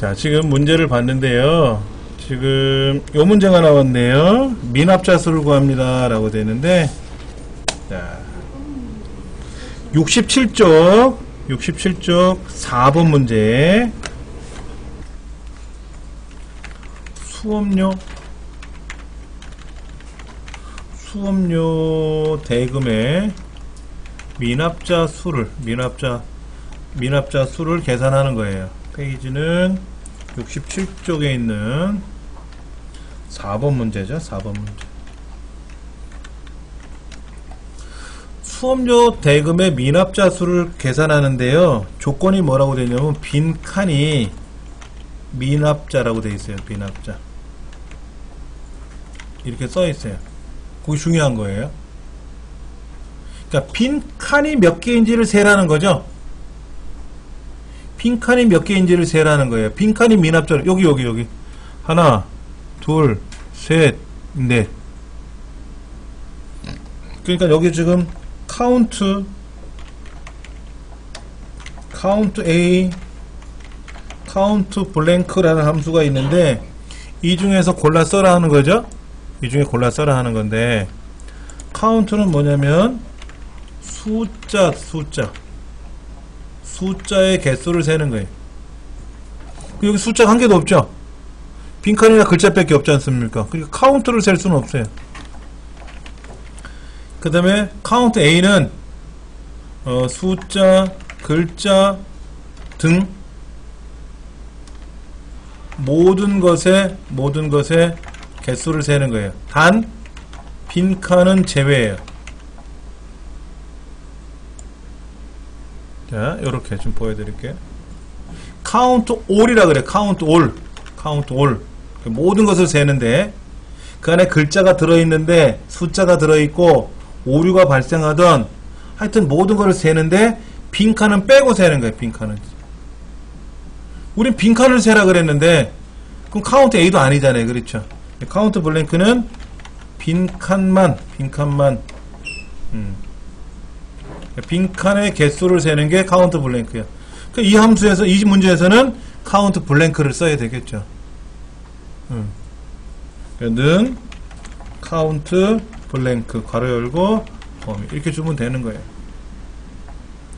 자, 지금 문제를 봤는데요. 지금 요 문제가 나왔네요. 미납자수를 구합니다 라고 되는데, 자, 67쪽 4번 문제. 수업료 대금의 미납자 수를 계산하는 거예요. 페이지는 67쪽에 있는 4번 문제죠. 4번 문제. 수업료 대금의 미납자 수를 계산하는데요. 조건이 뭐라고 되냐면 빈칸이 미납자라고 되어 있어요. 미납자. 이렇게 써 있어요. 그게 중요한 거예요. 그러니까 빈칸이 몇 개인지를 세라는 거죠. 빈칸이 몇 개인지를 세라는 거예요. 빈칸이 미납자. 여기. 하나, 둘, 셋, 넷. 그러니까 여기 지금 카운트 A, 카운트 블랭크라는 함수가 있는데 이 중에서 골라 써라 하는 거죠. 이 중에 골라 써라 하는 건데, 카운트는 뭐냐면 숫자의 개수를 세는 거예요. 여기 숫자가 한 개도 없죠. 빈칸이나 글자밖에 없지 않습니까? 그러니까 카운트를 셀 수는 없어요. 그 다음에 카운트 A는 숫자, 글자 등 모든 것의 개수를 세는 거예요. 단 빈칸은 제외예요. 자, 요렇게 좀 보여드릴게요. 카운트 all이라 그래. 카운트 all. 모든 것을 세는데 그 안에 글자가 들어있는데 숫자가 들어있고 오류가 발생하던 하여튼 모든 것을 세는데 빈칸은 빼고 세는 거예요. 빈칸은. 우린 빈칸을 세라 그랬는데 그럼 카운트 A도 아니잖아요. 그렇죠? 카운트 블랭크는 빈칸만 빈칸의 개수를 세는 게 카운트 블랭크야. 그러니까 이 함수에서, 이 문제에서는 카운트 블랭크를 써야 되겠죠. 는 카운트 블랭크 괄호 열고 범위 이렇게 주면 되는 거예요.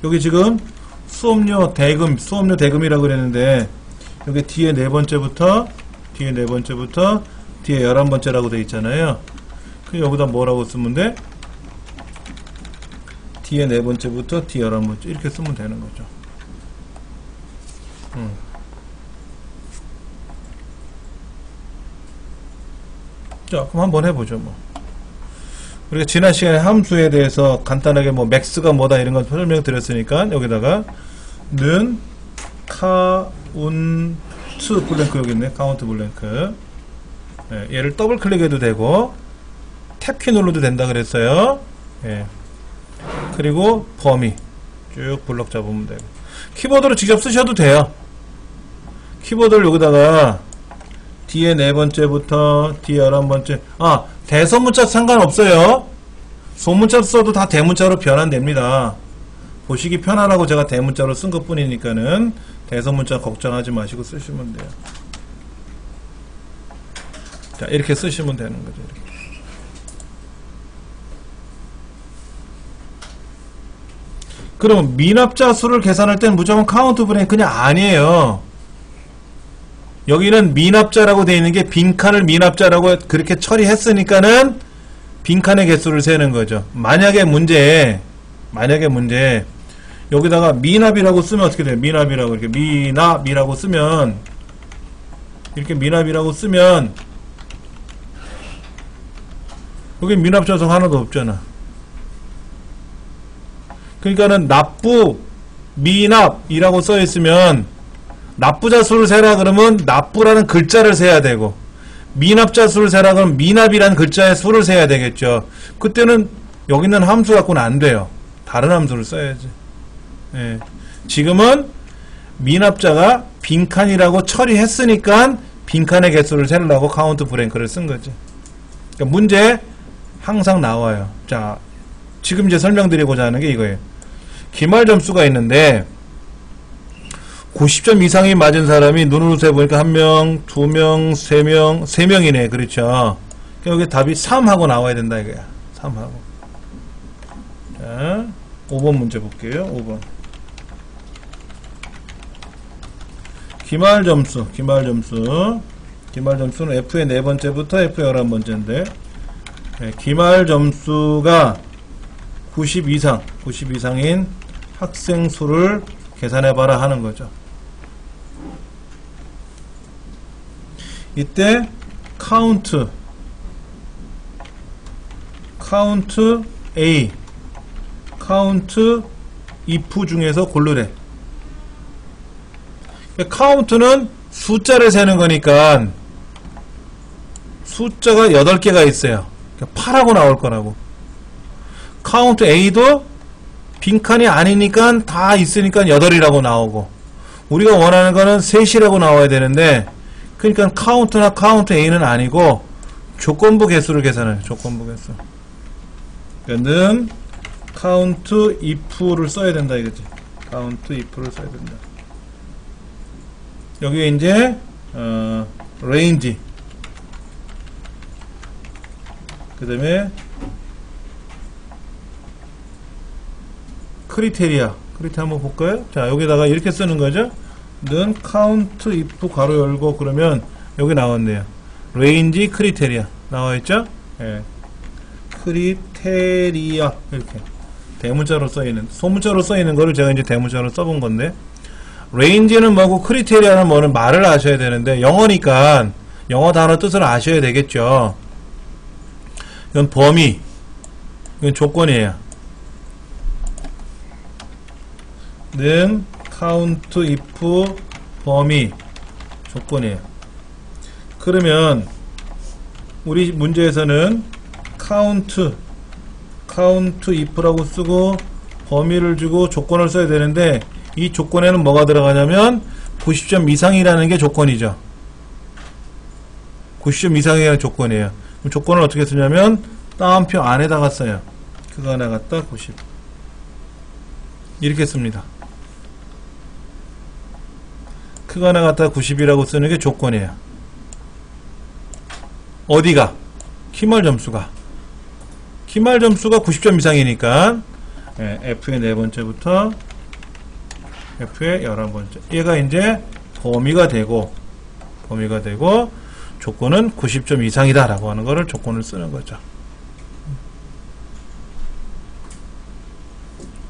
여기 지금 수업료 대금이라고 그랬는데 여기 뒤에 네 번째부터 뒤에 11번째라고 되어 있잖아요. 그럼 여기다 뭐라고 쓰면 돼? 뒤에 네 번째부터 뒤에 11번째 이렇게 쓰면 되는 거죠. 자, 그럼 한번 해보죠. 뭐 우리가 지난 시간에 함수에 대해서 간단하게 뭐 맥스가 뭐다 이런 건 설명드렸으니까 여기다가 는 카운트 블랭크 여기 있네. 카운트 블랭크. 예, 얘를 더블 클릭해도 되고 탭키 눌러도 된다 그랬어요. 예. 그리고 범위 쭉 블럭 잡으면 되고 키보드로 직접 쓰셔도 돼요. 키보드를 여기다가 뒤에 네 번째부터 뒤에 11번째 대소문자 상관없어요. 소문자 써도 다 대문자로 변환됩니다. 보시기 편하라고 제가 대문자로 쓴 것 뿐이니까는 대소문자 걱정하지 마시고 쓰시면 돼요. 자, 이렇게 쓰시면 되는 거죠. 이렇게. 그럼 미납자 수를 계산할 때는 무조건 카운트 블랭크냐? 아니에요. 여기는 미납자라고 되어 있는 게 빈칸을 미납자라고 그렇게 처리했으니까는 빈칸의 개수를 세는 거죠. 만약에 문제 여기다가 미납이라고 쓰면 어떻게 돼요? 미납이라고 이렇게 미납이라고 쓰면 여기 미납자석 하나도 없잖아. 그러니까는 납부 미납이라고 써 있으면 납부자 수를 세라 그러면 납부라는 글자를 세야 되고 미납자 수를 세라 그러면 미납이라는 글자의 수를 세야 되겠죠. 그때는 여기 있는 함수 갖고는 안 돼요. 다른 함수를 써야지. 예. 지금은 미납자가 빈칸이라고 처리했으니까 빈칸의 개수를 세려고 카운트 블랭크를 쓴 거지. 그러니까 문제 항상 나와요. 자, 지금 이제 설명드리고자 하는 게 이거예요. 기말 점수가 있는데 90점 이상이 맞은 사람이 눈으로 세보니까 1명, 2명, 3명, 3명이네. 그렇죠. 여기 답이 3하고 나와야 된다 이거야. 3하고. 자, 5번 문제 볼게요. 5번. 기말 점수. 기말 점수는 F의 4번째부터 F의 11번째인데, 네, 기말 점수가 90 이상인 학생 수를 계산해봐라 하는 거죠. 이때 count A, count if 중에서 고르래. count는 숫자를 세는 거니까 숫자가 8개가 있어요. 8하고 나올 거라고. count A도 빈칸이 아니니까 다 있으니까 8이라고 나오고, 우리가 원하는 거는 3이라고 나와야 되는데, 그러니까 count나 count A는 아니고 조건부 개수를 계산해요. 조건부 개수. 는 count if를 써야 된다 이거지. count if를 써야 된다. 여기에 이제 range, 그 다음에 크리테리아 한번 볼까요? 자, 여기다가 이렇게 쓰는 거죠. 는 count if 가로 열고, 그러면 여기 나왔네요. range 크리테리아 나와있죠? 예. 크리테리아 이렇게 대문자로 써있는, 소문자로 써있는 거를 제가 이제 대문자로 써본 건데, range는 뭐고 크리테리아는 뭐는 말을 아셔야 되는데, 영어니까 영어 단어 뜻을 아셔야 되겠죠. 이건 범위, 이건 조건이에요. 는 count if 범위 조건이에요. 그러면 우리 문제에서는 count if라고 쓰고 범위를 주고 조건을 써야 되는데, 이 조건에는 뭐가 들어가냐면 90점 이상이라는 게 조건이죠. 90점 이상이라는 조건이에요. 그럼 조건을 어떻게 쓰냐면 따옴표 안에다가 써요. 그거 하나 갖다 90 이렇게 씁니다. 그거 하나 갖다 90이라고 쓰는 게 조건이에요. 어디가? 기말 점수가 90점 이상이니까, 예, F의 4번째부터 F의 11번째. 얘가 이제 범위가 되고 조건은 90점 이상이다 라고 하는 거를 조건을 쓰는 거죠.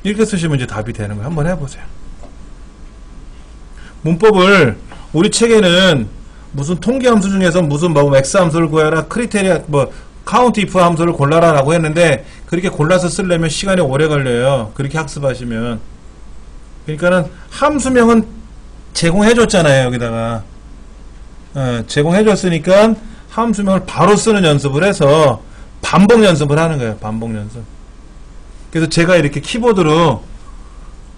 이렇게 쓰시면 이제 답이 되는 거예요. 한번 해보세요. 문법을, 우리 책에는 무슨 통계 함수 중에서 무슨 뭐 X 함수를 구해라, 크리테리아, 뭐 count if 함수를 골라라 라고 했는데, 그렇게 골라서 쓰려면 시간이 오래 걸려요. 그렇게 학습하시면. 그러니까는 함수명은 제공해줬잖아요. 여기다가 제공해줬으니까 함수명을 바로 쓰는 연습을 해서 반복 연습을 하는 거예요. 반복 연습. 그래서 제가 이렇게 키보드로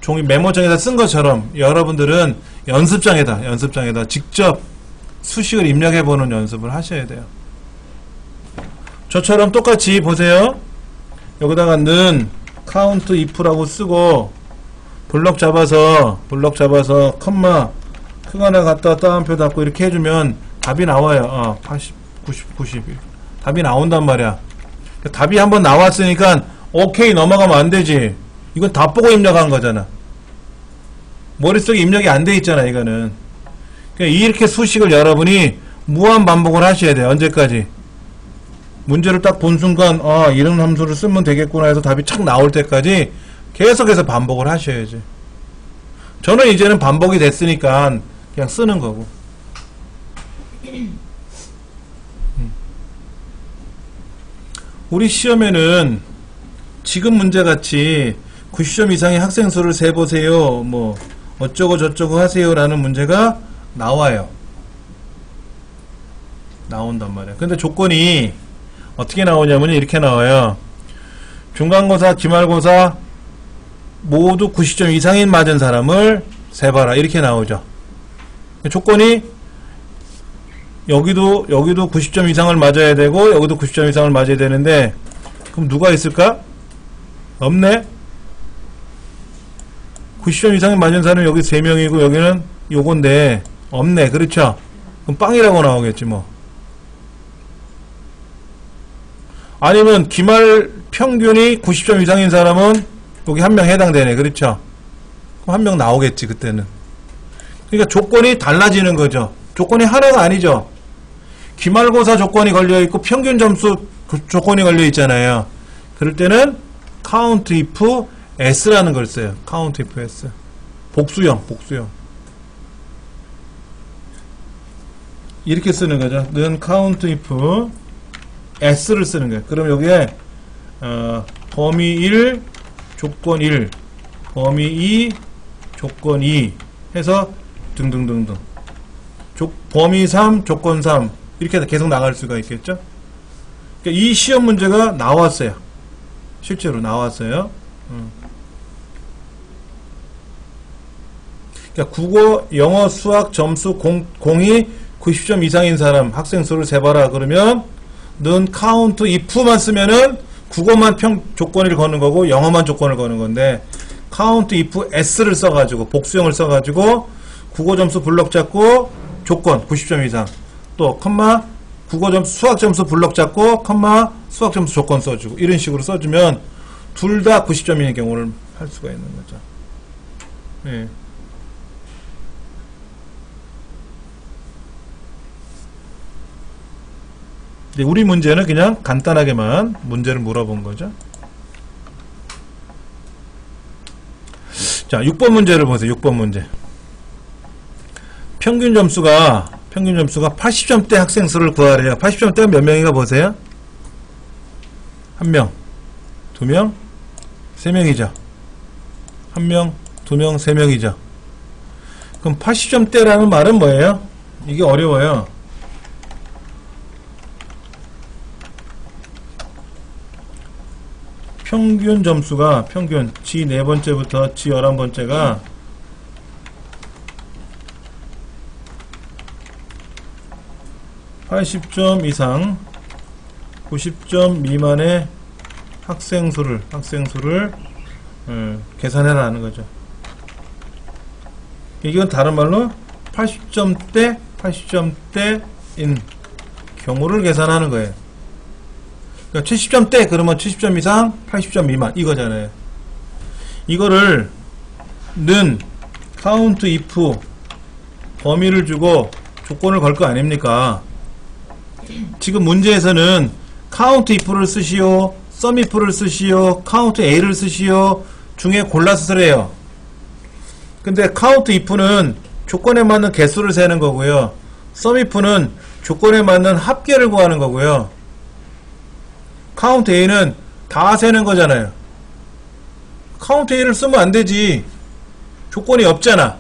종이 메모장에다 쓴 것처럼 여러분들은 연습장에다 직접 수식을 입력해보는 연습을 하셔야 돼요. 저처럼 똑같이 보세요. 여기다가 는 count if라고 쓰고 블럭 잡아서 컴마 크거 하나 갖다 따옴표 닫고 이렇게 해주면 답이 나와요. 80, 90 답이 나온단 말이야. 답이 한번 나왔으니까 오케이 넘어가면 안 되지. 이건 다 보고 입력한 거잖아. 머릿속에 입력이 안 돼 있잖아. 이거는. 그러니까 이렇게 수식을 여러분이 무한 반복을 하셔야 돼요. 언제까지? 문제를 딱 본 순간 이런 함수를 쓰면 되겠구나 해서 답이 착 나올 때까지 계속해서 반복을 하셔야지. 저는 이제는 반복이 됐으니까 그냥 쓰는 거고. 우리 시험에는 지금 문제같이 90점 이상의 학생 수를 세보세요, 뭐 어쩌고 저쩌고 하세요 라는 문제가 나와요. 나온단 말이에요. 근데 조건이 어떻게 나오냐면 이렇게 나와요. 중간고사, 기말고사 모두 90점 이상인 맞은 사람을 세봐라 이렇게 나오죠. 조건이 여기도 90점 이상을 맞아야 되고 여기도 90점 이상을 맞아야 되는데, 그럼 누가 있을까? 없네. 90점 이상이 맞은 사람은 여기 3명이고 여기는 요건데 없네. 그렇죠? 그럼 빵이라고 나오겠지 뭐. 아니면 기말 평균이 90점 이상인 사람은 여기 한 명 해당되네. 그렇죠? 그럼 한 명 나오겠지 그때는. 그러니까 조건이 달라지는 거죠. 조건이 하나가 아니죠. 기말고사 조건이 걸려있고 평균 점수 조건이 걸려있잖아요. 그럴 때는 count if s라는 걸 써요. count if s. 복수형. 이렇게 쓰는 거죠. 는 count if s를 쓰는 거예요. 그럼 여기에 범위 1, 조건 1, 범위 2, 조건 2 해서 등등등등. 범위 3, 조건 3 이렇게 계속 나갈 수가 있겠죠. 그러니까 이 시험 문제가 나왔어요. 실제로 나왔어요. 그러니까 국어, 영어, 수학 점수 공이 90점 이상인 사람 학생 수를 세봐라. 그러면 는 count if만 쓰면은 국어만 조건을 거는 거고 영어만 조건을 거는 건데 count if s를 써가지고 복수형을 써가지고 국어 점수 블럭 잡고 조건 90점 이상 또 컴마 국어 점수 수학 점수 블럭 잡고 컴마 수학 점수 조건 써주고 이런 식으로 써주면 둘 다 90점인 경우를 할 수가 있는 거죠. 예. 우리 문제는 그냥 간단하게만 문제를 물어본 거죠. 자, 6번 문제를 보세요. 6번 문제. 평균 점수가 80점대 학생 수를 구하래요. 80점대가 몇 명인가 보세요. 1명, 2명, 3명이죠. 1명, 2명, 3명이죠. 그럼 80점대라는 말은 뭐예요? 이게 어려워요. 평균 점수가 지 4번째부터 지 11번째가 80점 이상 90점 미만의 학생 수를 계산해라는 거죠. 이건 다른 말로 80점대인 경우를 계산하는 거예요. 그러니까 70점대 그러면 70점 이상 80점 미만 이거잖아요. 이거를 는 count if 범위를 주고 조건을 걸 거 아닙니까? 지금 문제에서는 count if를 쓰시오, sum if를 쓰시오, count a를 쓰시오 중에 골라서 쓰래요. 근데 count if는 조건에 맞는 개수를 세는 거고요. sum if는 조건에 맞는 합계를 구하는 거고요. count a는 다 세는 거잖아요. count a를 쓰면 안 되지. 조건이 없잖아.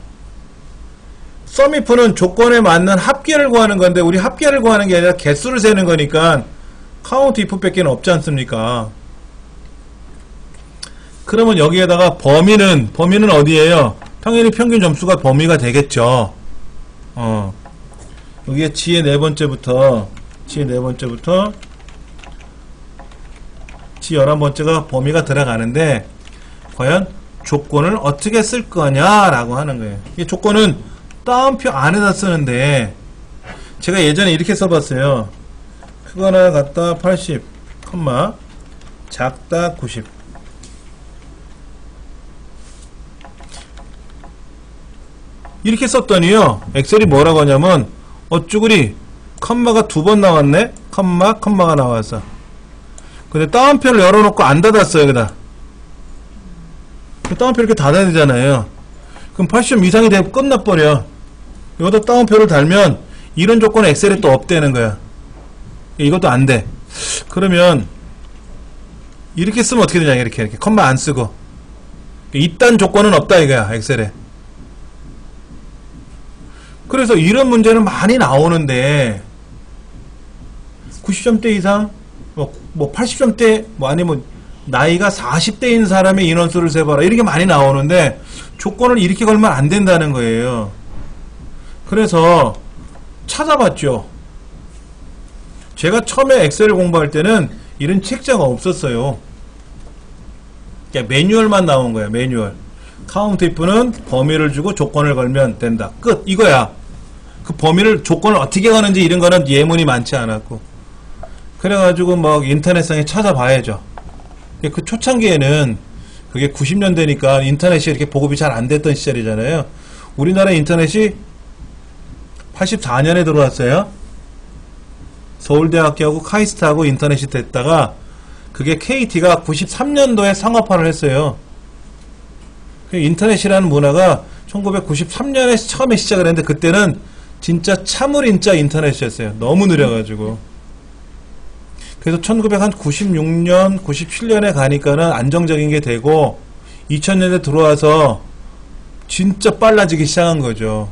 sum if는 조건에 맞는 합계를 구하는 건데 우리 합계를 구하는 게 아니라 개수를 세는 거니까 count if 밖에 없지 않습니까? 그러면 여기에다가 범위는 어디에요? 당연히 평균 점수가 범위가 되겠죠. 여기에 지의 4번째부터 지 11번째가 범위가 들어가는데 과연 조건을 어떻게 쓸 거냐라고 하는 거예요. 이 조건은 따옴표 안에다 쓰는데 제가 예전에 이렇게 써봤어요. 크거나 같다 80, 작다 90. 이렇게 썼더니요. 엑셀이 뭐라고 하냐면 어쭈구리 컴마가 2번 나왔네. 컴마가 나왔어. 근데 따옴표를 열어놓고 안 닫았어요. 여기다. 따옴표 이렇게 닫아야 되잖아요. 그럼 80점 이상이 되면 끝나버려. 여기다 따옴표를 달면 이런 조건은 엑셀에 또 없대는 거야. 이것도 안 돼. 그러면 이렇게 쓰면 어떻게 되냐. 이렇게 컴마 안 쓰고 이딴 조건은 없다 이거야 엑셀에. 그래서 이런 문제는 많이 나오는데 90점대 이상 뭐 80점대 아니면 나이가 40대인 사람의 인원수를 세봐라 이렇게 많이 나오는데 조건을 이렇게 걸면 안 된다는 거예요. 그래서 찾아봤죠. 제가 처음에 엑셀을 공부할 때는 이런 책자가 없었어요. 그냥 매뉴얼만 나온 거야. 매뉴얼. count if는 범위를 주고 조건을 걸면 된다. 끝. 이거야. 그 범위를 조건을 어떻게 가는지 이런 거는 예문이 많지 않았고. 그래가지고 뭐 인터넷상에 찾아봐야죠. 그 초창기에는 그게 90년대니까 인터넷이 이렇게 보급이 잘 안 됐던 시절이잖아요. 우리나라 인터넷이 84년에 들어왔어요. 서울대학교하고 카이스트하고 인터넷이 됐다가 그게 KT가 93년도에 상업화를 했어요. 인터넷이라는 문화가 1993년에 처음에 시작을 했는데 그때는 진짜 참을인짜 인터넷이었어요. 너무 느려가지고. 그래서 1996년, 97년에 가니까는 안정적인 게 되고 2000년대 들어와서 진짜 빨라지기 시작한 거죠.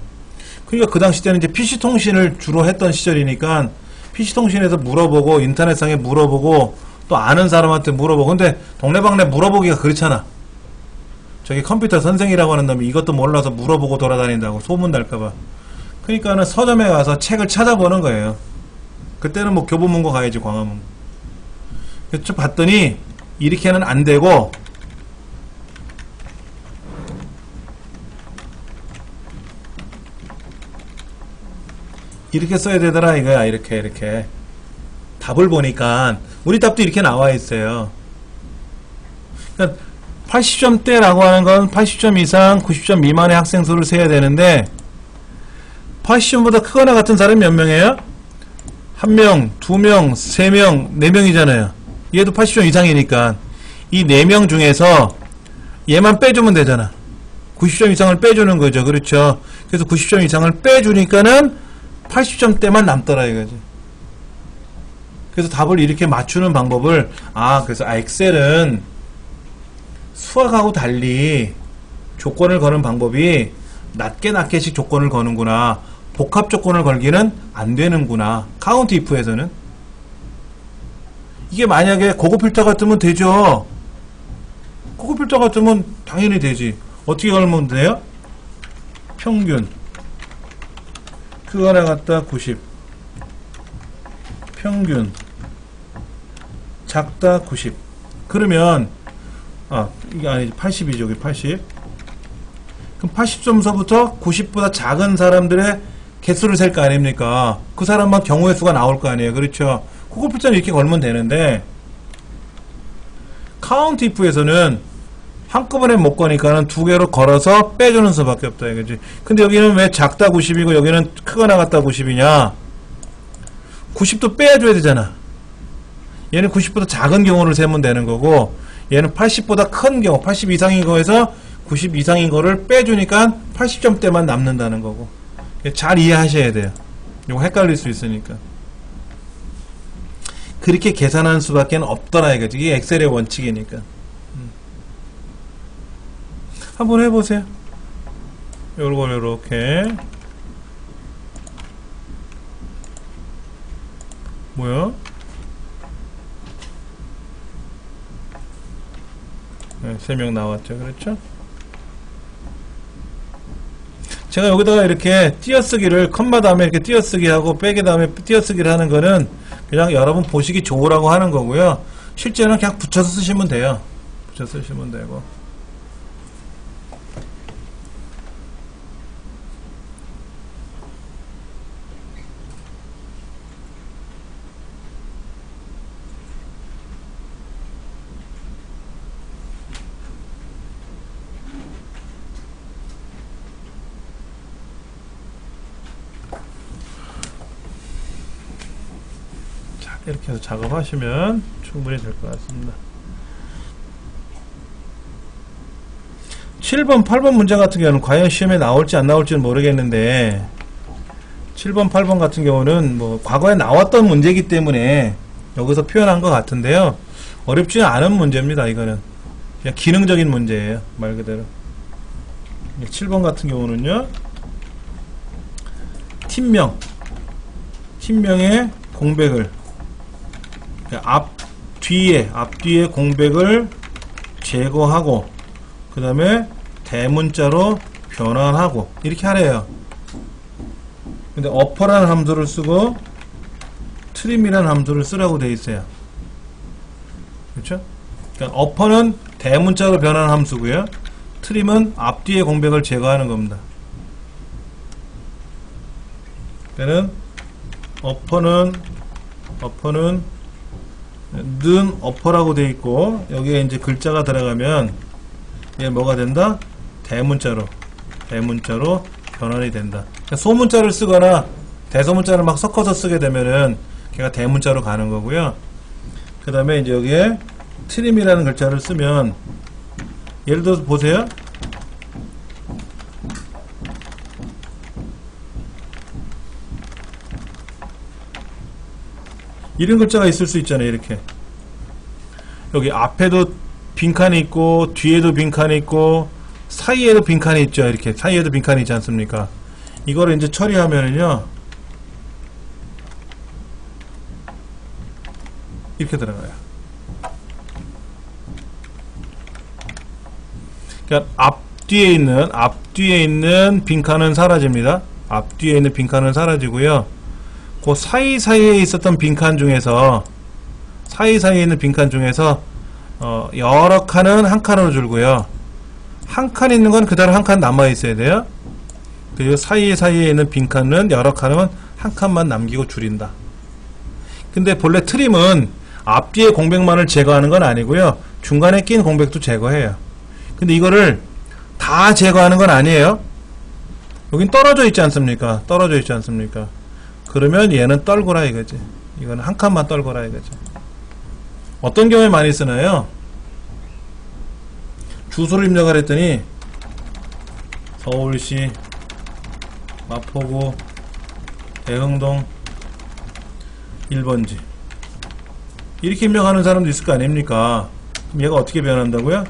그러니까 그 당시 때는 이제 PC통신을 주로 했던 시절이니까 PC통신에서 물어보고 인터넷상에 물어보고 또 아는 사람한테 물어보고 근데 동네방네 물어보기가 그렇잖아. 저기 컴퓨터 선생이라고 하는 놈이 이것도 몰라서 물어보고 돌아다닌다고 소문 날까봐. 그러니까는 서점에 가서 책을 찾아보는 거예요. 그때는 뭐 교보문고 가야지 광화문고. 그래서 봤더니 이렇게는 안 되고 이렇게 써야 되더라 이거야. 이렇게 답을 보니까 우리 답도 이렇게 나와 있어요. 그러니까 80점대라고 하는 건 80점 이상 90점 미만의 학생 수를 세야 되는데 80점보다 크거나 같은 사람이 몇 명이에요? 1명, 2명, 3명, 4명이잖아요. 얘도 80점 이상이니까 이 4명 중에서 얘만 빼주면 되잖아. 90점 이상을 빼주는 거죠. 그렇죠. 그래서 90점 이상을 빼주니까는 80점대만 남더라 이거지. 그래서 답을 이렇게 맞추는 방법을 그래서 엑셀은 수학하고 달리 조건을 거는 방법이 낮게씩 조건을 거는구나. 복합 조건을 걸기는 안 되는구나. 카운트 if에서는 이게 만약에 고급 필터 같으면 되죠. 고급 필터 같으면 당연히 되지. 어떻게 걸면 돼요? 평균 그거나 갖다 90 평균 작다 90 그러면 이게 아니지 80이죠. 여기 80 그럼 80점서부터 90보다 작은 사람들의 개수를 셀 거 아닙니까? 그 사람만 경우의 수가 나올 거 아니에요. 그렇죠. 고급 필터는 이렇게 걸면 되는데 count if에서는 한꺼번에 못 거니까는 두 개로 걸어서 빼주는 수밖에 없다 이거지. 근데 여기는 왜 작다 90이고 여기는 크거나 같다 90이냐? 90도 빼줘야 되잖아. 얘는 90보다 작은 경우를 세면 되는 거고 얘는 80보다 큰 경우 80 이상인 거에서 90 이상인 거를 빼주니까 80점대만 남는다는 거고. 잘 이해하셔야 돼요. 이거 헷갈릴 수 있으니까. 그렇게 계산하는 수밖에 없더라 이거지. 이게 엑셀의 원칙이니까. 한번 해보세요. 요걸 요렇게 뭐야? 네, 3명 나왔죠. 그렇죠? 제가 여기다가 이렇게 띄어쓰기를 컴마 다음에 이렇게 띄어쓰기 하고 빼기 다음에 띄어쓰기를 하는 거는 그냥 여러분 보시기 좋으라고 하는 거고요. 실제는 그냥 붙여서 쓰시면 돼요. 붙여서 쓰시면 되고. 이렇게 해서 작업하시면 충분히 될 것 같습니다. 7번, 8번 문제 같은 경우는 과연 시험에 나올지 안 나올지는 모르겠는데 7번, 8번 같은 경우는 뭐 과거에 나왔던 문제이기 때문에 여기서 표현한 것 같은데요. 어렵지 않은 문제입니다. 이거는 그냥 기능적인 문제예요. 말 그대로. 7번 같은 경우는요. 팀명의 공백을 앞뒤에 공백을 제거하고 그 다음에 대문자로 변환하고 이렇게 하래요. 근데 어퍼라는 함수를 쓰고 트림이라는 함수를 쓰라고 되어 있어요. 그렇죠? 그러니까 어퍼는 대문자로 변환 함수고요. 트림은 앞뒤의 공백을 제거하는 겁니다. 그러니까는 어퍼는 는 어퍼라고 되어 있고, 여기에 이제 글자가 들어가면 얘 뭐가 된다? 대문자로 변환이 된다. 그러니까 소문자를 쓰거나 대소문자를 막 섞어서 쓰게 되면은 걔가 대문자로 가는 거고요. 그 다음에 이제 여기에 트림이라는 글자를 쓰면, 예를 들어서 보세요. 이런 글자가 있을 수 있잖아요. 이렇게 여기 앞에도 빈칸이 있고 뒤에도 빈칸이 있고 사이에도 빈칸이 있죠. 이렇게 사이에도 빈칸이 있지 않습니까? 이거를 이제 처리하면은요, 이렇게 들어가요. 그러니까 앞뒤에 있는 빈칸은 사라집니다. 앞뒤에 있는 빈칸은 사라지고요. 그 사이사이에 있었던 빈칸 중에서 여러 칸은 한 칸으로 줄고요. 한 칸 있는 건 그대로 한 칸 남아 있어야 돼요. 그리고 사이사이에 있는 빈칸은 여러 칸은 한 칸만 남기고 줄인다. 근데 본래 트림은 앞뒤의 공백만을 제거하는 건 아니고요. 중간에 낀 공백도 제거해요. 근데 이거를 다 제거하는 건 아니에요. 여긴 떨어져 있지 않습니까? 그러면 얘는 떨거라 이거지. 이거는 한 칸만 떨거라 이거지. 어떤 경우에 많이 쓰나요? 주소를 입력을 했더니 서울시 마포구 대흥동 1번지 이렇게 입력하는 사람도 있을 거 아닙니까? 그럼 얘가 어떻게 변한다고요?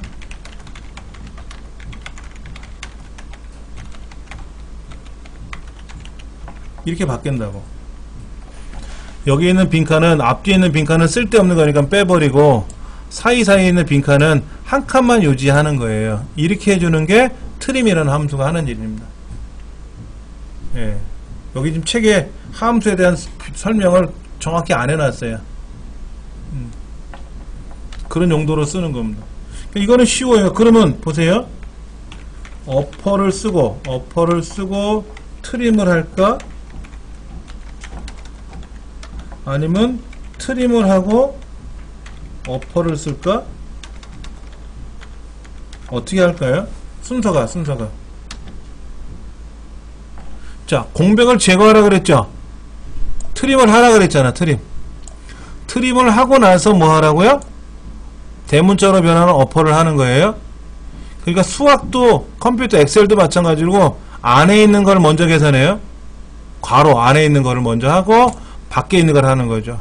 이렇게 바뀐다고. 여기 있는 빈칸은, 앞뒤에 있는 빈칸은 쓸데없는 거니까 빼버리고 사이사이에 있는 빈칸은 한 칸만 유지하는 거예요. 이렇게 해주는 게 트림이라는 함수가 하는 일입니다. 예. 여기 지금 책에 함수에 대한 설명을 정확히 안 해놨어요. 그런 용도로 쓰는 겁니다. 이거는 쉬워요. 그러면 보세요. 어퍼를 쓰고 트림을 할까? 아니면 트림을 하고 어퍼를 쓸까? 어떻게 할까요? 순서가 자, 공백을 제거하라 그랬죠? 트림을 하라 그랬잖아. 트림을 하고 나서 뭐 하라고요? 대문자로 변하는 어퍼를 하는 거예요. 그러니까 수학도 컴퓨터 엑셀도 마찬가지고 안에 있는 걸 먼저 계산해요. 괄호 안에 있는 거를 먼저 하고 밖에 있는 걸 하는 거죠.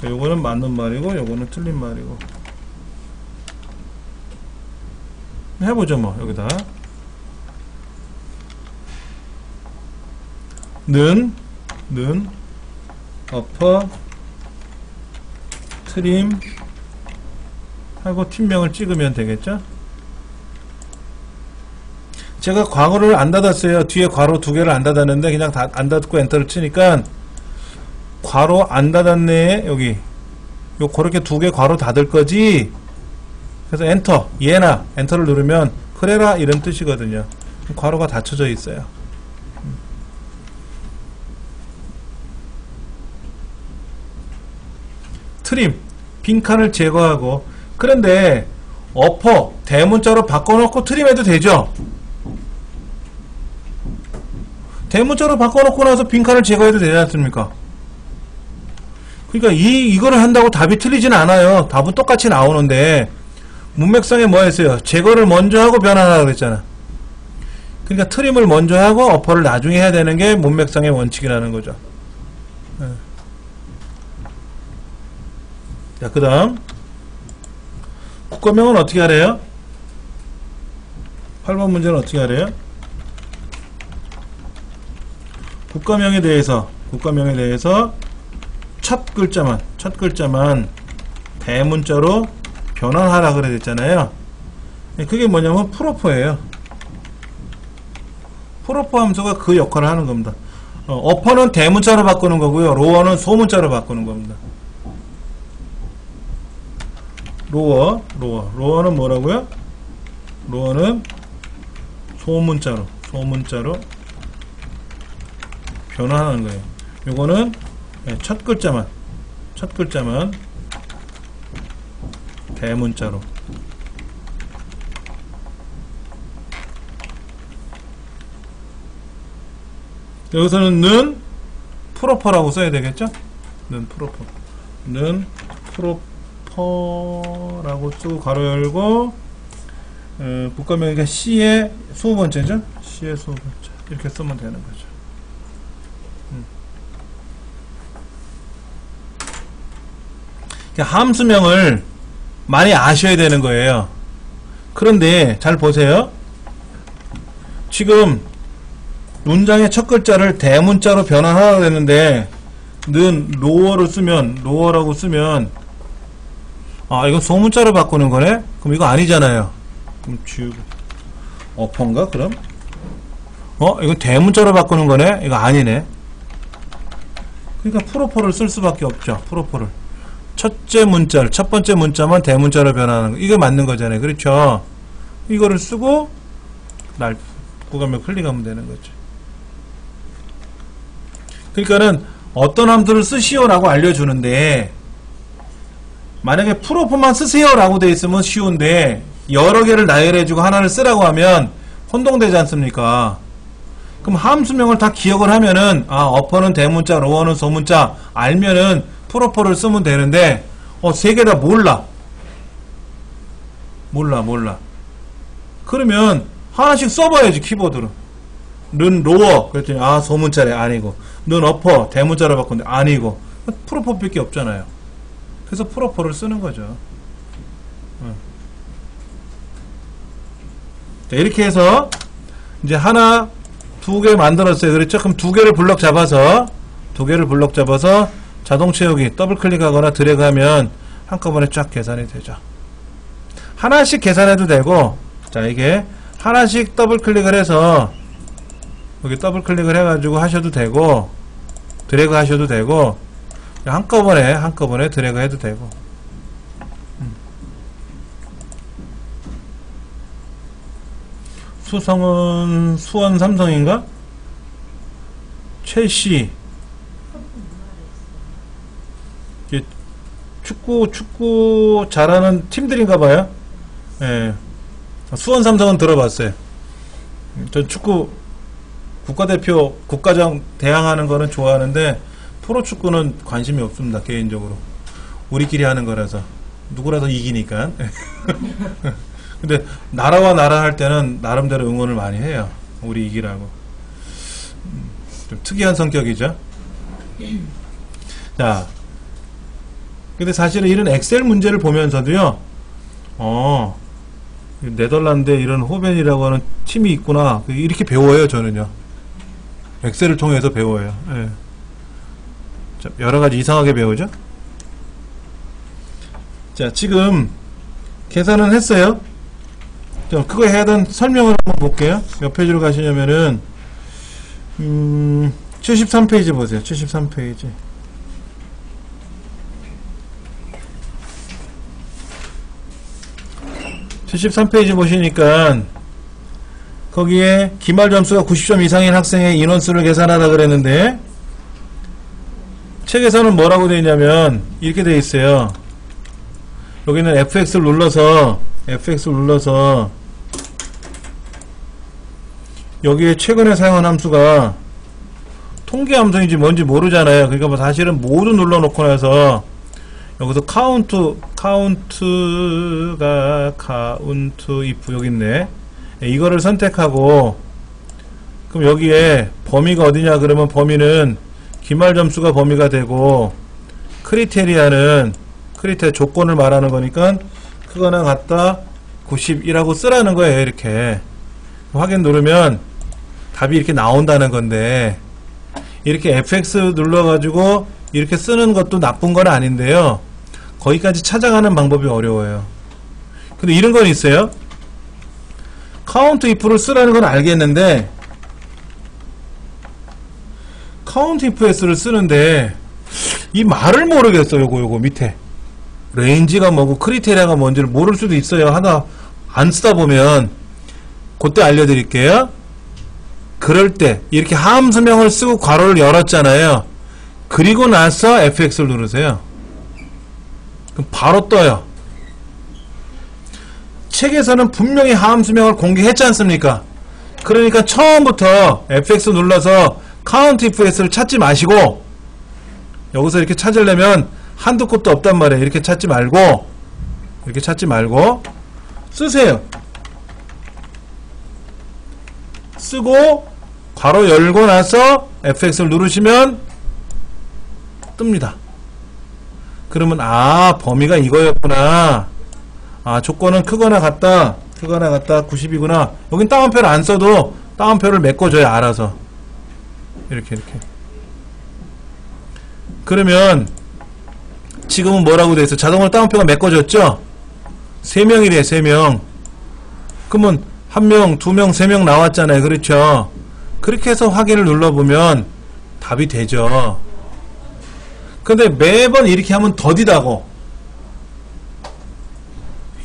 요거는 맞는 말이고 요거는 틀린 말이고. 해보죠 뭐. 여기다 는 어퍼 트림 하고 팀명을 찍으면 되겠죠. 제가 괄호를 안 닫았어요. 뒤에 괄호 두 개를 안 닫았는데 그냥 다 안 닫고 엔터를 치니까 괄호 안 닫았네. 여기 요 그렇게 두 개 괄호 닫을 거지. 그래서 엔터, 얘나 엔터를 누르면 그래라 이런 뜻이거든요. 괄호가 닫혀져 있어요. 트림, 빈칸을 제거하고. 그런데 어퍼 대문자로 바꿔놓고 트림해도 되죠. 대문자로 바꿔놓고 나서 빈칸을 제거해도 되지 않습니까? 그러니까 이거를 한다고 답이 틀리진 않아요. 답은 똑같이 나오는데 문맥상에 뭐 했어요? 제거를 먼저 하고 변환하라고 그랬잖아. 그러니까 트림을 먼저 하고 어퍼를 나중에 해야 되는 게 문맥상의 원칙이라는 거죠. 자, 그 다음 국가명은 어떻게 하래요? 8번 문제는 어떻게 하래요? 국가명에 대해서 첫 글자만 대문자로 변환하라 그래 됐잖아요. 그게 뭐냐면 프로퍼예요. 프로퍼 함수가 그 역할을 하는 겁니다. 어퍼는 대문자로 바꾸는 거고요. 로어는 소문자로 바꾸는 겁니다. 로어는 뭐라고요? 로어는 소문자로 변환하는 거예요. 요거는 첫 글자만 대문자로. 여기서는 는 프로퍼라고 써야 되겠죠? 는 프로퍼라고 쓰고 가로 열고 국가명의가 C의 수호번째죠? C의 수호번째 이렇게 쓰면 되는 거죠. 함수명을 많이 아셔야 되는 거예요. 그런데 잘 보세요. 지금 문장의 첫 글자를 대문자로 변환하라고 했는데 는 로어라고 쓰면 이건 소문자로 바꾸는 거네? 그럼 이거 아니잖아요. 그럼 지우고 어퍼인가 그럼? 이건 대문자로 바꾸는 거네? 이거 아니네. 그러니까 프로퍼를 쓸 수밖에 없죠. 프로퍼를 첫 번째 문자만 대문자로 변하는 거. 이게 맞는 거잖아요. 그렇죠? 이거를 쓰고 구간명 클릭하면 되는 거죠. 그러니까는 어떤 함수를 쓰시오라고 알려주는데 만약에 프로퍼만 쓰세요라고 돼 있으면 쉬운데 여러 개를 나열해주고 하나를 쓰라고 하면 혼동되지 않습니까? 그럼 함수명을 다 기억을 하면은 어퍼는 대문자, 로어는 소문자 알면은 프로퍼를 쓰면 되는데 세 개 다 몰라. 그러면 하나씩 써봐야지. 키보드로 는 로어 그랬더니 소문자래 아니고, 는 어퍼 대문자로 바꾼데 아니고, 프로퍼밖에 없잖아요. 그래서 프로퍼를 쓰는 거죠. 자, 이렇게 해서 이제 하나 두 개 만들었어요. 그렇죠? 그럼 두 개를 블럭 잡아서 자동 채우기 더블 클릭하거나 드래그 하면 한꺼번에 쫙 계산이 되죠. 하나씩 계산해도 되고, 자, 이게 하나씩 더블 클릭을 해서 여기 더블 클릭을 해가지고 하셔도 되고, 드래그 하셔도 되고, 한꺼번에 드래그 해도 되고. 수성은 수원 삼성인가? 첼시. 축구 잘하는 팀들인가 봐요. 예. 수원 삼성은 들어봤어요. 전 축구 국가대표, 국가장 대항하는 거는 좋아하는데 프로축구는 관심이 없습니다. 개인적으로. 우리끼리 하는 거라서. 누구라도 이기니까. 근데 나라와 나라 할 때는 나름대로 응원을 많이 해요. 우리 이기라고. 좀 특이한 성격이죠. 자, 근데 사실은 이런 엑셀 문제를 보면서도요, 네덜란드에 이런 호벤이라고 하는 팀이 있구나, 이렇게 배워요. 저는요, 엑셀을 통해서 배워요. 예. 자, 여러가지 이상하게 배우죠. 자, 지금 계산은 했어요. 자, 그거 해야 되는 설명을 한번 볼게요. 몇 페이지로 가시냐면은 73페이지 보세요. 73페이지. 73페이지 보시니까 거기에 기말 점수가 90점 이상인 학생의 인원수를 계산하라 그랬는데, 책에서는 뭐라고 되어 있냐면 이렇게 되어 있어요. 여기는 FX를 눌러서 여기에 최근에 사용한 함수가 통계 함수인지 뭔지 모르잖아요. 그러니까 뭐 사실은 모두 눌러놓고 나서 여기서 카운트 if 여기 있네. 이거를 선택하고, 그럼 여기에 범위가 어디냐 그러면 범위는 기말 점수가 범위가 되고, 크리테리아는 조건을 말하는 거니까 그거나 같다 91하고 쓰라는 거예요. 이렇게 확인 누르면 답이 이렇게 나온다는 건데, 이렇게 FX 눌러가지고 이렇게 쓰는 것도 나쁜 건 아닌데요, 거기까지 찾아가는 방법이 어려워요. 근데 이런 건 있어요. 카운트 if를 쓰라는 건 알겠는데, 카운트 if s를 쓰는데 이 말을 모르겠어요. 요거 밑에 레인지가 뭐고 크리테리아가 뭔지를 모를 수도 있어요. 하나 안 쓰다 보면. 그때 알려드릴게요. 그럴 때 이렇게 함수명을 쓰고 괄호를 열었잖아요. 그리고 나서 fx를 누르세요. 그럼 바로 떠요. 책에서는 분명히 함수명을 공개했지 않습니까? 그러니까 처음부터 fx 눌러서 count if s를 찾지 마시고, 여기서 이렇게 찾으려면 한두 곳도 없단 말이에요. 이렇게 찾지 말고 쓰세요. 쓰고 괄호 열고 나서 fx를 누르시면 뜹니다. 그러면 범위가 이거였구나. 조건은 크거나 같다 90이구나. 여긴 따옴표를 안 써도 따옴표를 메꿔줘요. 알아서 이렇게. 그러면 지금은 뭐라고 돼 있어? 자동으로 따옴표가 메꿔졌죠? 3명이래. 3명. 그러면 1명, 2명, 3명 나왔잖아요. 그렇죠? 그렇게 해서 확인을 눌러보면 답이 되죠. 근데 매번 이렇게 하면 더디다고.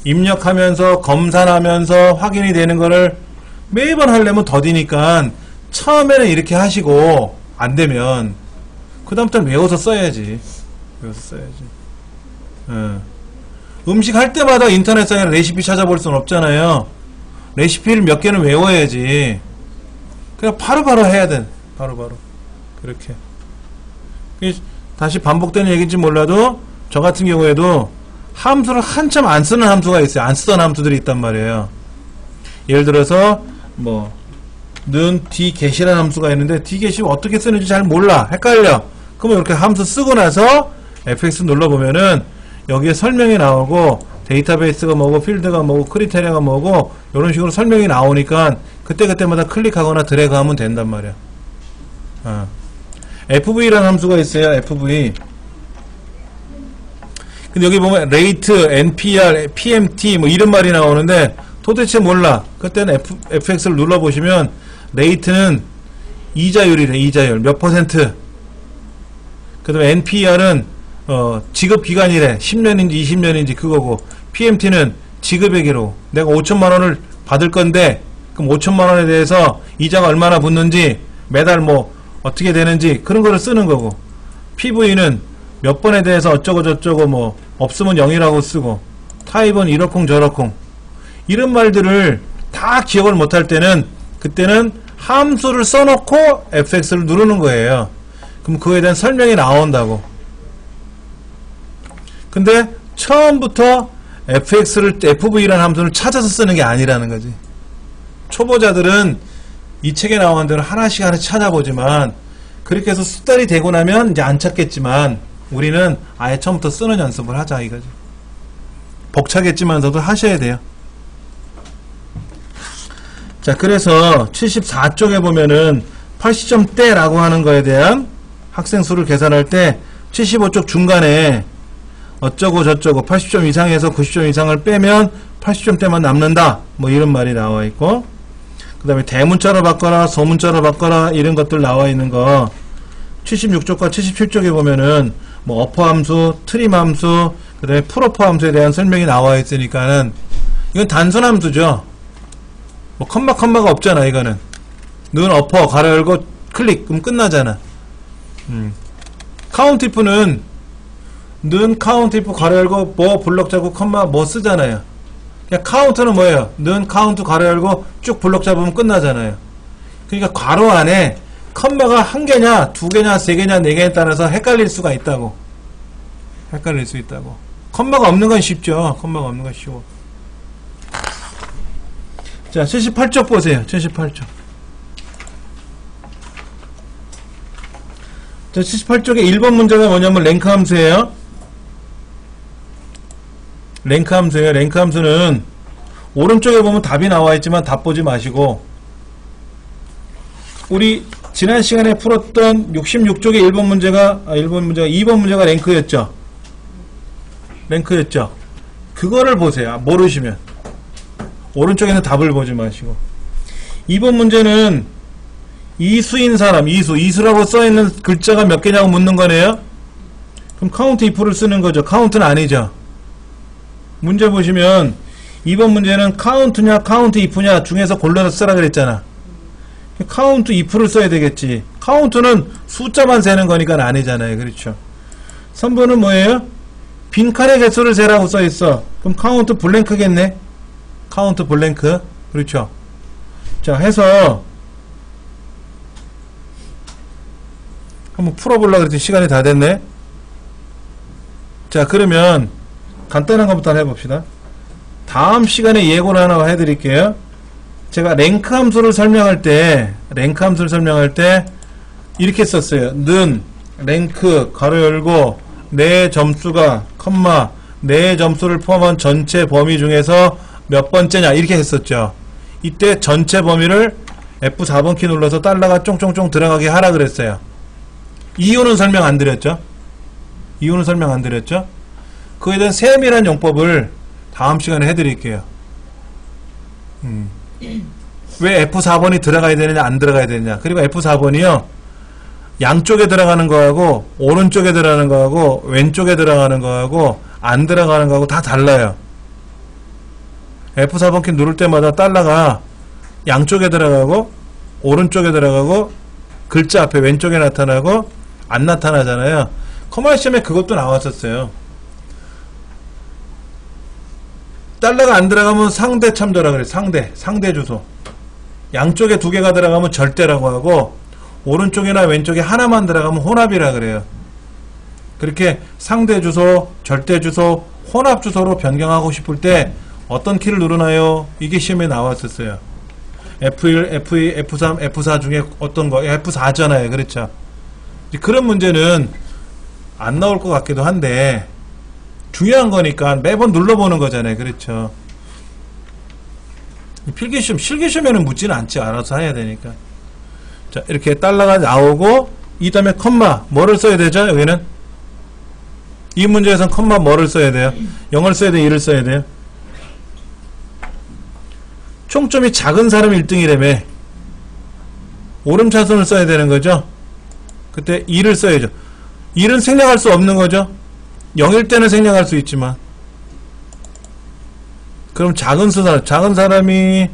입력하면서 검산하면서 확인이 되는 거를 매번 하려면 더디니까 처음에는 이렇게 하시고 안되면 그 다음부터는 외워서 써야지. 음식 할 때마다 인터넷상에 레시피 찾아볼 수는 없잖아요. 레시피를 몇 개는 외워야지. 그냥 바로바로 해야 돼. 바로바로. 그렇게. 다시 반복되는 얘기인지 몰라도 저 같은 경우에도 함수를 한참 안 쓰는 함수가 있어요. 안 쓰던 함수들이 있단 말이에요. 예를 들어서 는 dget이라는 함수가 있는데 dget이 어떻게 쓰는지 잘 몰라. 헷갈려. 그러면 이렇게 함수 쓰고 나서 fx 눌러보면은 여기에 설명이 나오고 데이터베이스가 뭐고 필드가 뭐고 크리테리아가 뭐고 이런 식으로 설명이 나오니까 그때그때마다 클릭하거나 드래그하면 된단 말이야. fv라는 함수가 있어요. fv. 근데 여기 보면 rate, npr, pmt 뭐 이런 말이 나오는데 도대체 몰라. 그때는 fx를 눌러보시면 rate는 이자율이래. 이자율 몇 %. 그 다음에 npr은 지급기간이래. 10년인지 20년인지 그거고, pmt는 지급액이로 내가 5천만원을 받을 건데 그럼 5천만원에 대해서 이자가 얼마나 붙는지 매달 뭐 어떻게 되는지 그런 거를 쓰는 거고, pv는 몇 번에 대해서 어쩌고 저쩌고 뭐 없으면 0이라고 쓰고, 타입은 이러쿵 저러쿵 이런 말들을 다 기억을 못할 때는 그때는 함수를 써놓고 fx를 누르는 거예요. 그럼 그거에 대한 설명이 나온다고. 근데 처음부터 fv라는 함수를 찾아서 쓰는 게 아니라는 거지. 초보자들은 이 책에 나오는 대로 하나씩 찾아보지만 그렇게 해서 숙달이 되고 나면 이제 안 찾겠지만 우리는 아예 처음부터 쓰는 연습을 하자 이거지. 벅차겠지만서도 하셔야 돼요. 자, 그래서 74쪽에 보면은 80점대라고 하는 거에 대한 학생 수를 계산할 때 75쪽 중간에 어쩌고 저쩌고 80점 이상에서 90점 이상을 빼면 80점대만 남는다 뭐 이런 말이 나와 있고, 그 다음에 대문자로 바꿔라 소문자로 바꿔라 이런 것들 나와 있는 거 76쪽과 77쪽에 보면은 뭐 어퍼 함수, 트림 함수, 그 다음에 풀어퍼 함수에 대한 설명이 나와 있으니까는 이건 단순 함수죠. 뭐 컴마가 없잖아. 이거는 는 어퍼 가로 열고 클릭 그럼 끝나잖아. 카운트 if는 는 카운트 if 가로 열고 뭐 블럭 잡고 컴마 뭐 쓰잖아요. 그냥 카운트는 뭐예요? 는 카운트 가로 열고 쭉 블럭 잡으면 끝나잖아요. 그러니까 괄호 안에 컴마가 한 개냐 두 개냐 세 개냐 네 개에 따라서 헷갈릴 수가 있다고. 헷갈릴 수 있다고. 컴마가 없는 건 쉽죠. 컴마가 없는 건 쉬워. 자, 78쪽 보세요. 78쪽. 자, 78쪽에 1번 문제가 뭐냐면 랭크 함수예요. 랭크 함수예요. 랭크 함수는 오른쪽에 보면 답이 나와 있지만 답 보지 마시고, 우리 지난 시간에 풀었던 66쪽의 2번 문제가 랭크였죠. 랭크였죠. 그거를 보세요. 모르시면. 오른쪽에는 답을 보지 마시고. 2번 문제는 이수인 사람, 이수라고 써있는 글자가 몇 개냐고 묻는 거네요. 그럼 카운트 if를 쓰는 거죠. 카운트는 아니죠. 문제 보시면 2번 문제는 카운트냐 카운트 if냐 중에서 골라서 쓰라 그랬잖아. 카운트 if를 써야 되겠지. 카운트는 숫자만 세는 거니까 아니잖아요. 그렇죠. 3번은 뭐예요? 빈칸의 개수를 세라고 써있어. 그럼 카운트 블랭크겠네. 카운트 블랭크. 그렇죠. 자, 해서 한번 풀어보려고 그랬더니 시간이 다 됐네. 자, 그러면 간단한 것부터 해봅시다. 다음 시간에 예고를 하나 해드릴게요. 제가 랭크 함수를 설명할 때 이렇게 썼어요. 는 랭크 가로 열고 내 점수가 컴마 내 점수를 포함한 전체 범위 중에서 몇 번째냐 이렇게 했었죠. 이때 전체 범위를 F4번 키 눌러서 달러가 쫑쫑쫑 들어가게 하라 그랬어요. 이유는 설명 안 드렸죠. 그에 대한 세밀한 용법을 다음 시간에 해드릴게요. 왜 F4번이 들어가야 되느냐 안 들어가야 되느냐. 그리고 F4번이요 양쪽에 들어가는 거하고 오른쪽에 들어가는 거하고 왼쪽에 들어가는 거하고 안 들어가는 거하고 다 달라요. F4번 키 누를 때마다 달러가 양쪽에 들어가고 오른쪽에 들어가고 글자 앞에 왼쪽에 나타나고 안 나타나잖아요. 커말 시험에 그것도 나왔었어요. 달러가 안 들어가면 상대 참조라 그래요. 상대 주소. 양쪽에 두 개가 들어가면 절대라고 하고 오른쪽이나 왼쪽에 하나만 들어가면 혼합이라 그래요. 그렇게 상대 주소, 절대 주소, 혼합 주소로 변경하고 싶을 때 어떤 키를 누르나요? 이게 시험에 나왔었어요. F1, F2, F3, F4 중에 어떤 거? F4잖아요. 그렇죠? 그런 문제는 안 나올 것 같기도 한데 중요한 거니까 매번 눌러보는 거잖아요. 그렇죠? 필기시험, 실기시험에는 묻지는 않지. 알아서 해야 되니까. 자, 이렇게 달러가 나오고 이 다음에 컴마 뭐를 써야 되죠? 여기는 이 문제에서는 컴마 뭐를 써야 돼요? 0을 써야 돼요? 1을 써야 돼요? 총점이 작은 사람이 1등이라며 오름차순을 써야 되는 거죠. 그때 2를 써야죠. 1은 생략할 수 없는 거죠. 0일 때는 생략할 수 있지만 그럼 작은 사람이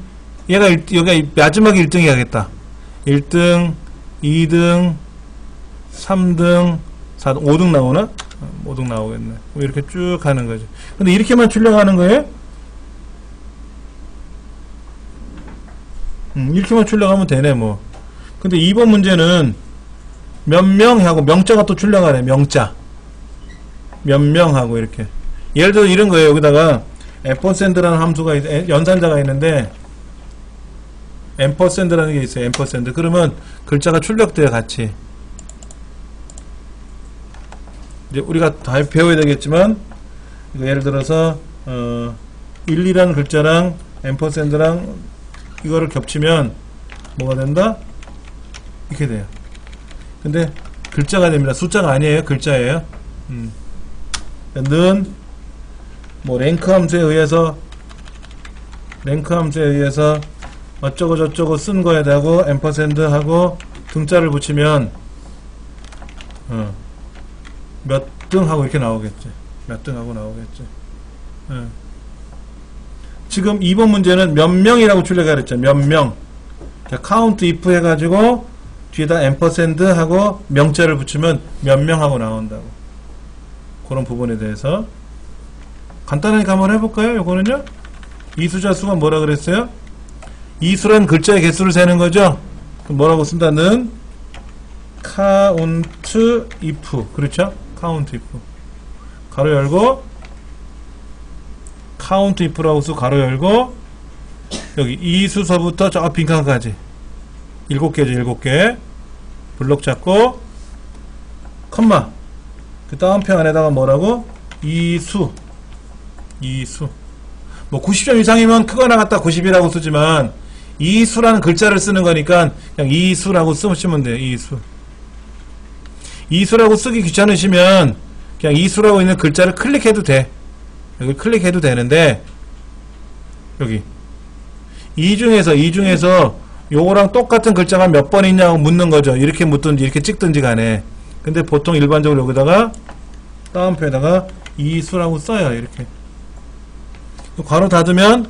얘가 여기가 마지막에 1등이 하겠다. 1등, 2등, 3등, 4등, 5등 나오나? 5등 나오겠네. 이렇게 쭉 하는 거죠. 근데 이렇게만 출력하는 거예요? 이렇게만 출력하면 되네 뭐. 근데 2번 문제는 몇 명 하고 명자가 또 출력하네. 명자 몇 명 하고 이렇게. 예를 들어 이런 거예요. 여기다가 앰퍼샌드라는 함수가 연산자가 있는데 앰퍼샌드라는 게 있어요. 앰퍼샌드. 그러면 글자가 출력돼요. 같이. 이제 우리가 다 배워야 되겠지만 이거 예를 들어서 1, 2라는 글자랑 앰퍼샌드랑 이거를 겹치면 뭐가 된다? 이렇게 돼요. 근데 글자가 됩니다. 숫자가 아니에요. 글자예요. 는 뭐 랭크 함수에 의해서 어쩌고 저쩌고 쓴 거에 대하고 앰퍼샌드 하고 등자를 붙이면 몇 등 하고 이렇게 나오겠지. 몇 등 하고 나오겠지. 지금 2번 문제는 몇 명이라고 출력하라 했죠. 몇 명. 카운트 if 해가지고 뒤에다 앰퍼샌드 하고 명자를 붙이면 몇 명 하고 나온다고. 그런 부분에 대해서 간단하게 한번 해볼까요? 요거는요. 이수자 수가 뭐라 그랬어요? 이수란 글자의 개수를 세는 거죠. 그럼 뭐라고 쓴다는 count if. 그렇죠? count if. 가로 열고 count if라고 쓰고 가로 열고 여기 이수서부터 저 빈칸까지 7개죠. 7개. 블록 잡고 컴마 그 다음 표 안에다가 뭐라고? 이수 뭐 90점 이상이면 크거나 같다 90이라고 쓰지만 이수라는 글자를 쓰는 거니까 그냥 이수라고 쓰시면 돼요. 이수라고 쓰기 귀찮으시면 그냥 이수라고 있는 글자를 클릭해도 돼. 여기 클릭해도 되는데 여기 이 중에서 요거랑 똑같은 글자가 몇 번 있냐고 묻는 거죠. 이렇게 묻든지 이렇게 찍든지 간에. 근데 보통 일반적으로 여기다가 다운표에다가 이수라고 써요. 이렇게 괄호 닫으면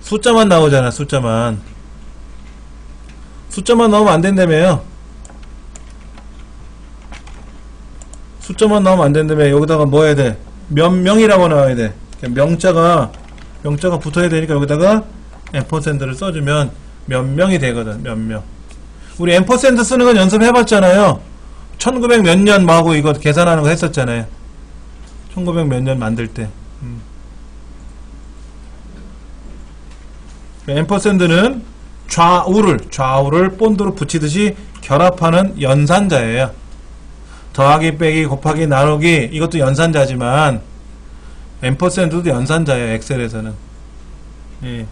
숫자만 나오잖아. 숫자만 나오면 안 된다며요. 숫자만 나오면 안 된다며. 여기다가 뭐 해야 돼? 몇 명이라고 나와야 돼. 명자가 붙어야 되니까 여기다가 앰퍼센드를 써주면 몇 명이 되거든. 몇 명. 우리 앰퍼센드 쓰는 건 연습해봤잖아요. 1900 몇 년 하고 이거 계산하는 거 했었잖아요. 1900 몇 년 만들 때. 앰퍼센드는 좌우를 본드로 붙이듯이 결합하는 연산자예요. 더하기, 빼기, 곱하기, 나누기, 이것도 연산자지만 앰퍼센드도 연산자예요. 엑셀에서는. 예.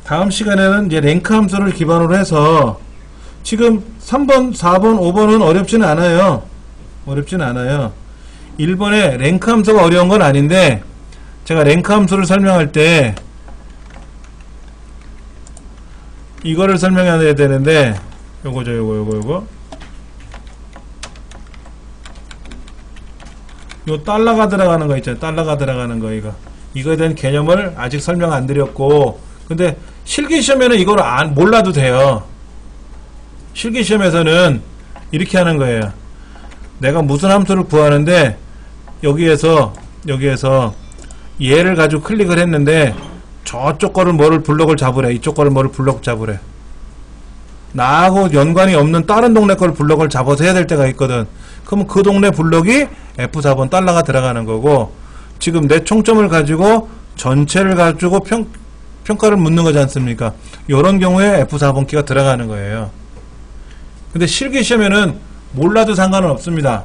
다음 시간에는 이제 랭크 함수를 기반으로 해서, 지금 3번, 4번, 5번은 어렵지는 않아요. 1번에 랭크 함수가 어려운 건 아닌데, 제가 랭크 함수를 설명할 때 이거를 설명해야 되는데, 요거 요 달러가 들어가는 거 있잖아요. 달러가 들어가는 거, 이거에 대한 개념을 아직 설명 안 드렸고, 근데 실기시험에는 이걸 몰라도 돼요. 실기시험에서는 이렇게 하는 거예요. 내가 무슨 함수를 구하는데 여기에서 얘를 가지고 클릭을 했는데 저쪽 거를 블록을 잡으래. 이쪽 거를 블록 잡으래. 나하고 연관이 없는 다른 동네 걸 블록을 잡아서 해야 될 때가 있거든. 그러면 그 동네 블록이 F4번 달러가 들어가는 거고, 지금 내 총점을 가지고 전체를 가지고 평가를 묻는 거지 않습니까? 이런 경우에 F4번 키가 들어가는 거예요. 근데 실기시험에는 몰라도 상관은 없습니다.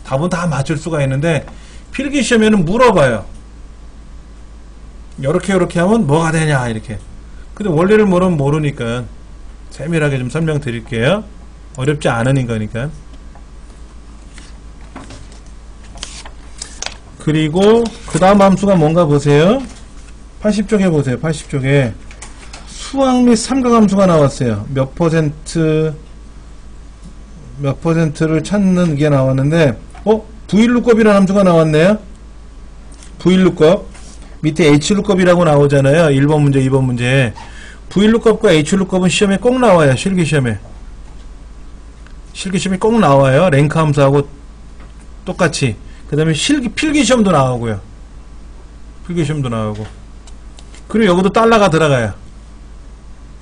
답은 다 맞출 수가 있는데, 필기시험에는 물어봐요. 요렇게 하면 뭐가 되냐, 이렇게. 근데 원리를 모르니까 세밀하게 좀 설명드릴게요. 어렵지 않은 거니까. 그리고 그 다음 함수가 뭔가 보세요. 80쪽에 보세요. 80쪽에 수학 및 삼각함수가 나왔어요. 몇 퍼센트를 찾는 게 나왔는데, Vlookup 이라는 함수가 나왔네요. Vlookup 밑에 Hlookup이라고 나오잖아요. 1번 문제, 2번 문제. Vlookup과 Hlookup은 시험에 꼭 나와요. 실기시험에 꼭 나와요. 랭크 함수하고 똑같이. 그 다음에 필기시험도 나오고요. 그리고 여기도 달러가 들어가요.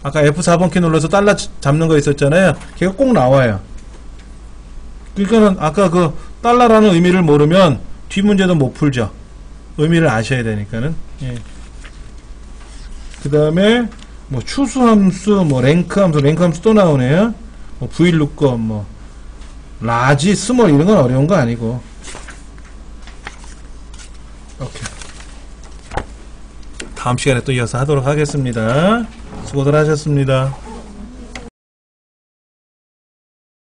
아까 F4번 키 눌러서 달러 잡는 거 있었잖아요. 걔가 꼭 나와요. 그러니까는 아까 그 달러라는 의미를 모르면 뒤 문제도 못 풀죠. 의미를 아셔야 되니까는. 예. 그 다음에 뭐 추수함수, 랭크 함수 또 나오네요. Vlookup, 라지, 스몰 이런 건 어려운 거 아니고. 오케이. 다음 시간에 또 이어서 하도록 하겠습니다. 수고들 하셨습니다.